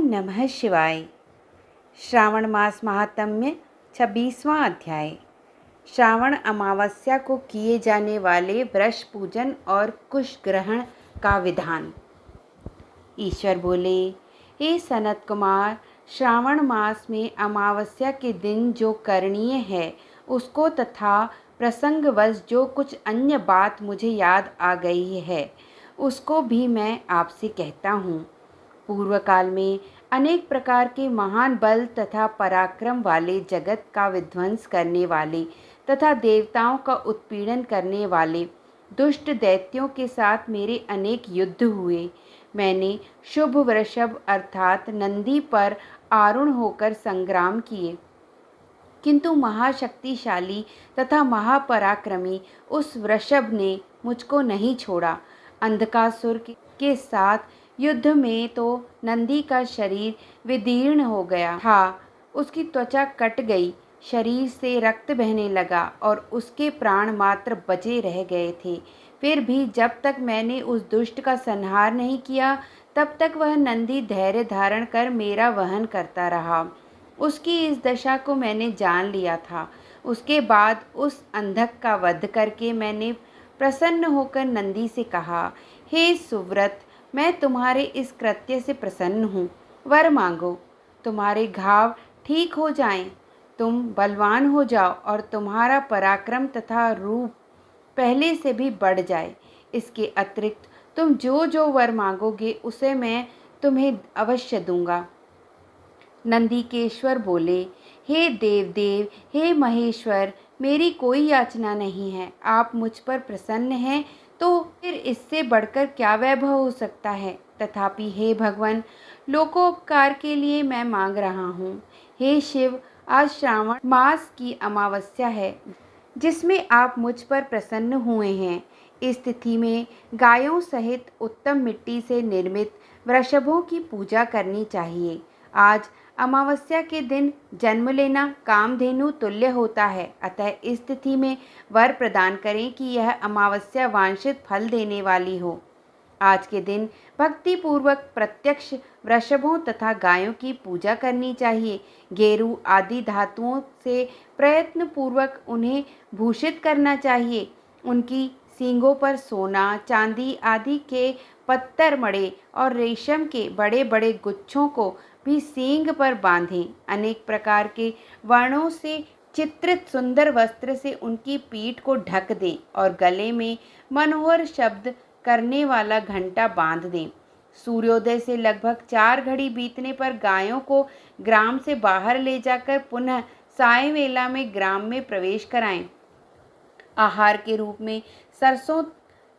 नमः शिवाय। श्रावण मास महात्म्य 26वां अध्याय। श्रावण अमावस्या को किए जाने वाले वृष पूजन और कुश ग्रहण का विधान। ईश्वर बोले, हे सनत कुमार, श्रावण मास में अमावस्या के दिन जो करणीय है उसको तथा प्रसंगवश जो कुछ अन्य बात मुझे याद आ गई है उसको भी मैं आपसे कहता हूँ। पूर्व काल में अनेक प्रकार के महान बल तथा पराक्रम वाले, जगत का विध्वंस करने वाले तथा देवताओं का उत्पीड़न करने वाले दुष्ट दैत्यों के साथ मेरे अनेक युद्ध हुए। मैंने शुभ वृषभ अर्थात नंदी पर आरूढ़ होकर संग्राम किए, किंतु महाशक्तिशाली तथा महापराक्रमी उस वृषभ ने मुझको नहीं छोड़ा। अंधकासुर के साथ युद्ध में तो नंदी का शरीर विदीर्ण हो गया था, उसकी त्वचा कट गई, शरीर से रक्त बहने लगा और उसके प्राण मात्र बचे रह गए थे। फिर भी जब तक मैंने उस दुष्ट का संहार नहीं किया तब तक वह नंदी धैर्य धारण कर मेरा वहन करता रहा। उसकी इस दशा को मैंने जान लिया था। उसके बाद उस अंधक का वध करके मैंने प्रसन्न होकर नंदी से कहा, हे सुव्रत, मैं तुम्हारे इस कृत्य से प्रसन्न हूँ। वर मांगो, तुम्हारे घाव ठीक हो जाएं, तुम बलवान हो जाओ और तुम्हारा पराक्रम तथा रूप पहले से भी बढ़ जाए। इसके अतिरिक्त तुम जो जो वर मांगोगे उसे मैं तुम्हें अवश्य दूंगा। नंदीकेश्वर बोले, हे देवदेव, हे महेश्वर, मेरी कोई याचना नहीं है। आप मुझ पर प्रसन्न हैं तो फिर इससे बढ़कर क्या वैभव हो सकता है। तथापि हे भगवान, लोकोपकार के लिए मैं मांग रहा हूँ। हे शिव, आज श्रावण मास की अमावस्या है जिसमें आप मुझ पर प्रसन्न हुए हैं। इस तिथि में गायों सहित उत्तम मिट्टी से निर्मित वृषभों की पूजा करनी चाहिए। आज अमावस्या के दिन जन्म लेना कामधेनु तुल्य होता है। अतः इस तिथि में वर प्रदान करें कि यह अमावस्या वांछित फल देने वाली हो। आज के दिन भक्ति पूर्वक प्रत्यक्ष वृषभों तथा गायों की पूजा करनी चाहिए। गेरू आदि धातुओं से प्रयत्न पूर्वक उन्हें भूषित करना चाहिए। उनकी सींगों पर सोना, चांदी आदि के पत्थर मड़े और रेशम के बड़े बड़े गुच्छों को भी सींग पर बांधें। अनेक प्रकार के वर्णों से चित्रित सुंदर वस्त्र से उनकी पीठ को ढक दें और गले में मनोहर शब्द करने वाला घंटा बांध दें। सूर्योदय से लगभग 4 घड़ी बीतने पर गायों को ग्राम से बाहर ले जाकर पुनः साय वेला में ग्राम में प्रवेश कराएं। आहार के रूप में सरसों,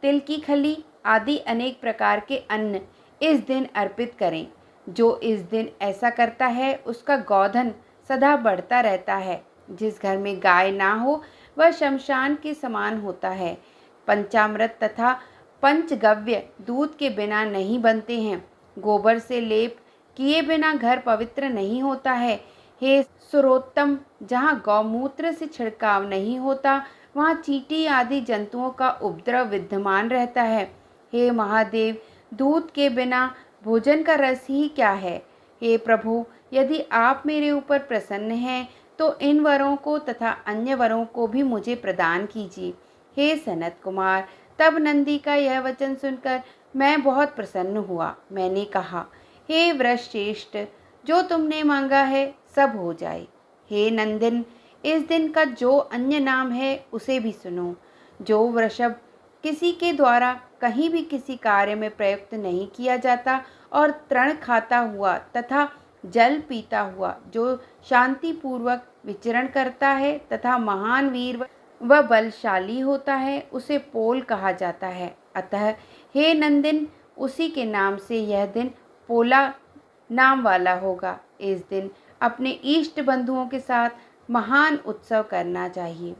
तिल की खली आदि अनेक प्रकार के अन्न इस दिन अर्पित करें। जो इस दिन ऐसा करता है उसका गोधन सदा बढ़ता रहता है। जिस घर में गाय ना हो वह शमशान के समान होता है। पंचामृत तथा पंचगव्य दूध के बिना नहीं बनते हैं। गोबर से लेप किए बिना घर पवित्र नहीं होता है। हे सुरोत्तम, जहाँ गौमूत्र से छिड़काव नहीं होता वहाँ चींटी आदि जंतुओं का उपद्रव विद्यमान रहता है। हे महादेव, दूध के बिना भोजन का रस ही क्या है। हे प्रभु, यदि आप मेरे ऊपर प्रसन्न हैं तो इन वरों को तथा अन्य वरों को भी मुझे प्रदान कीजिए। हे सनत कुमार, तब नंदी का यह वचन सुनकर मैं बहुत प्रसन्न हुआ। मैंने कहा, हे वृषश्रेष्ठ, जो तुमने मांगा है सब हो जाए। हे नंदन, इस दिन का जो अन्य नाम है उसे भी सुनो। जो वृषभ किसी के द्वारा कहीं भी किसी कार्य में प्रयुक्त नहीं किया जाता और तृण खाता हुआ तथा जल पीता हुआ जो शांति पूर्वक विचरण करता है तथा महान वीर व बलशाली होता है उसे पोल कहा जाता है। अतः हे नंदन, उसी के नाम से यह दिन पोला नाम वाला होगा। इस दिन अपने इष्ट बंधुओं के साथ महान उत्सव करना चाहिए।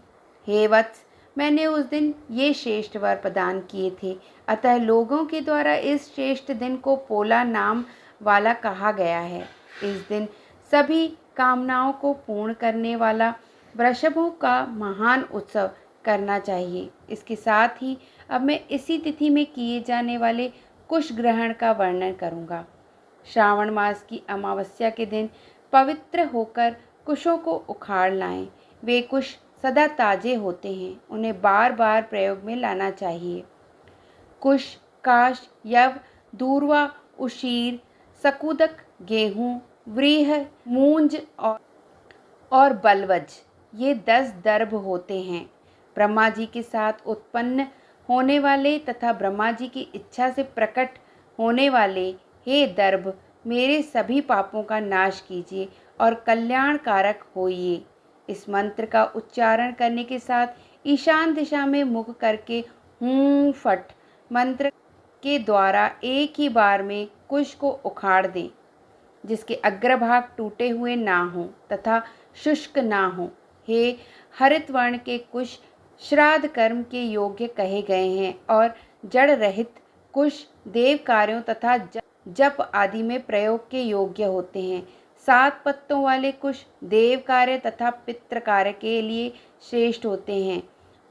हे वत्स, मैंने उस दिन ये श्रेष्ठ वर प्रदान किए थे, अतः लोगों के द्वारा इस श्रेष्ठ दिन को पोला नाम वाला कहा गया है। इस दिन सभी कामनाओं को पूर्ण करने वाला वृषभों का महान उत्सव करना चाहिए। इसके साथ ही अब मैं इसी तिथि में किए जाने वाले कुश ग्रहण का वर्णन करूँगा। श्रावण मास की अमावस्या के दिन पवित्र होकर कुशों को उखाड़ लाएं। वे कुश सदा ताजे होते हैं, उन्हें बार बार प्रयोग में लाना चाहिए। कुश, काश, यव, दूर्वा, उशीर, सकुदक, गेहूँ, व्रीह, मूंज और बलवज, ये 10 दर्भ होते हैं। ब्रह्मा जी के साथ उत्पन्न होने वाले तथा ब्रह्मा जी की इच्छा से प्रकट होने वाले, हे दर्भ, मेरे सभी पापों का नाश कीजिए और कल्याणकारक होइए। इस मंत्र का उच्चारण करने के साथ ईशान दिशा में मुख करके हूं फट मंत्र के द्वारा एक ही बार में कुश को उखाड़ दें, जिसके अग्रभाग टूटे हुए ना हो तथा शुष्क ना हो। हे हरित वर्ण के कुश श्राद्ध कर्म के योग्य कहे गए हैं और जड़ रहित कुश देव कार्यों तथा जप आदि में प्रयोग के योग्य होते हैं। 7 पत्तों वाले कुश देव कार्य तथा पितृ कार्य के लिए श्रेष्ठ होते हैं।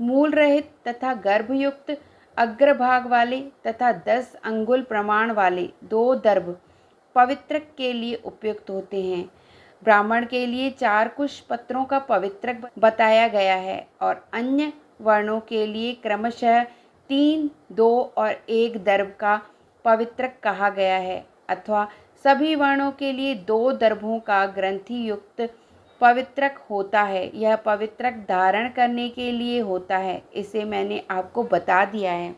मूल रहित तथा गर्भयुक्त अग्रभाग वाले तथा 10 अंगुल प्रमाण वाले 2 दर्भ पवित्रक के लिए उपयुक्त होते हैं। ब्राह्मण के लिए 4 कुश पत्रों का पवित्रक बताया गया है और अन्य वर्णों के लिए क्रमशः 3, 2 और 1 दर्भ का पवित्रक कहा गया है, अथवा सभी वर्णों के लिए 2 दर्भों का ग्रंथि युक्त पवित्रक होता है। यह पवित्रक धारण करने के लिए होता है, इसे मैंने आपको बता दिया है।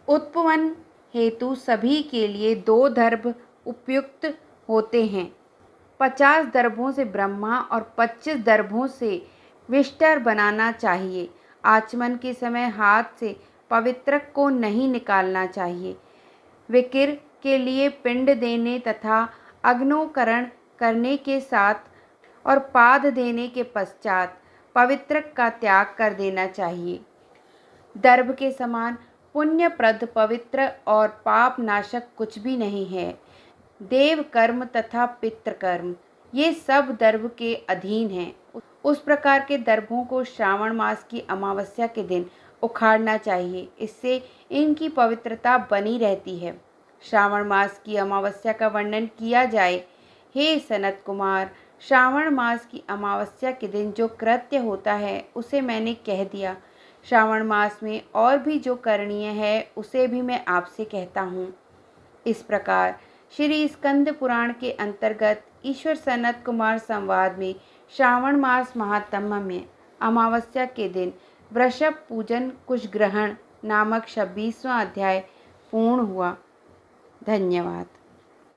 उत्पवन हेतु सभी के लिए 2 दर्भ उपयुक्त होते हैं। 50 दर्भों से ब्रह्मा और 25 दर्भों से विष्टर बनाना चाहिए। आचमन के समय हाथ से पवित्रक को नहीं निकालना चाहिए। विकिर के लिए पिंड देने तथा अग्नोकरण करने के साथ और पाद देने के पश्चात पवित्रक का त्याग कर देना चाहिए। दर्भ के समान पुण्यप्रद, पवित्र और पाप नाशक कुछ भी नहीं है। देव कर्म तथा पितृकर्म ये सब दर्भ के अधीन हैं। उस प्रकार के दर्भों को श्रावण मास की अमावस्या के दिन उखाड़ना चाहिए, इससे इनकी पवित्रता बनी रहती है। श्रावण मास की अमावस्या का वर्णन किया जाए। हे सनत कुमार, श्रावण मास की अमावस्या के दिन जो कृत्य होता है उसे मैंने कह दिया। श्रावण मास में और भी जो करणीय है उसे भी मैं आपसे कहता हूँ। इस प्रकार श्री स्कंद पुराण के अंतर्गत ईश्वर सनत कुमार संवाद में श्रावण मास महात्म्य में अमावस्या के दिन वृषभ पूजन कुश ग्रहण नामक 26वां अध्याय पूर्ण हुआ। धन्यवाद।